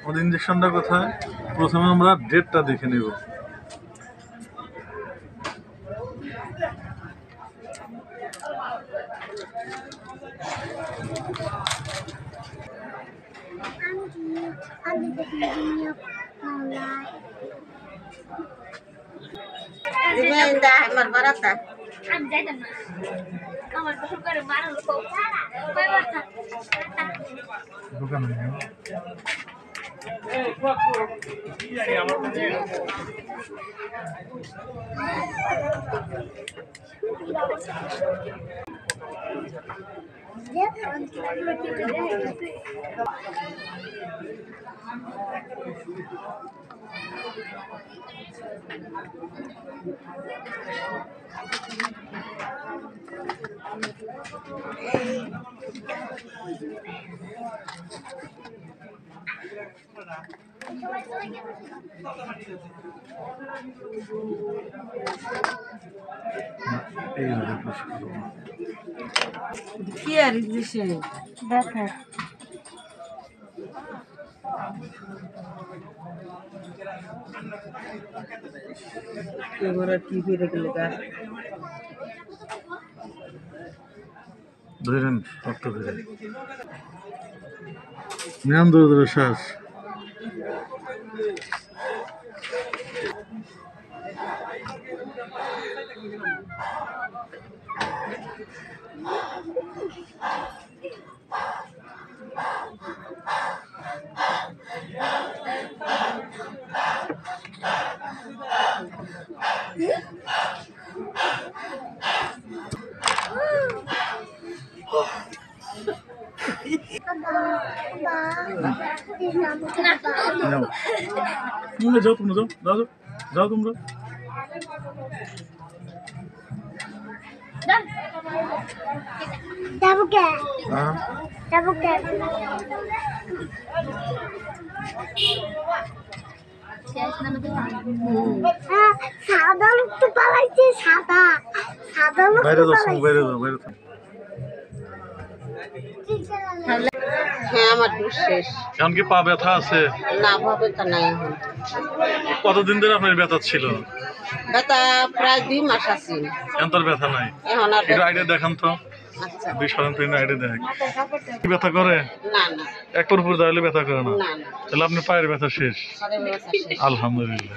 আমাদের ইঞ্জেকশনটা কোথায়? প্রথমে আমরা ডেটটা দেখে নেব। কি আর দিছে ব্যথা এবারে কি করে গেলে গা ধরেন শক্ত ধরে নিয়ম ধরে ধরে শ্বাস। যাও তোমরা যাও যাও যাও তোমরা সাদা লোক তো পালাইছে সাদা সাদা লোক বাইরে যাও বাইরে যাও বাইরে যাও। হ্যাঁ আমার দুধ শেষ এখন কি পা ব্যথা আছে? না পা ব্যথা নাই এখন কতদিন ধরে আপনার ব্যথা ছিল? ব্যথা প্রায় 2 মাস আছে এখন তোর ব্যথা নাই? এখন আর একটু আইডিয়া দেখান তো। আচ্ছা 2 সপ্তাহ ধরে আইডিয়া দেখ কি ব্যথা করে? না না একটার উপর দাঁড়ালে ব্যথা করে না? না না তাহলে আপনার পায়ের ব্যথা শেষ। সাড়ে ব্যথা শেষ আলহামদুলিল্লাহ।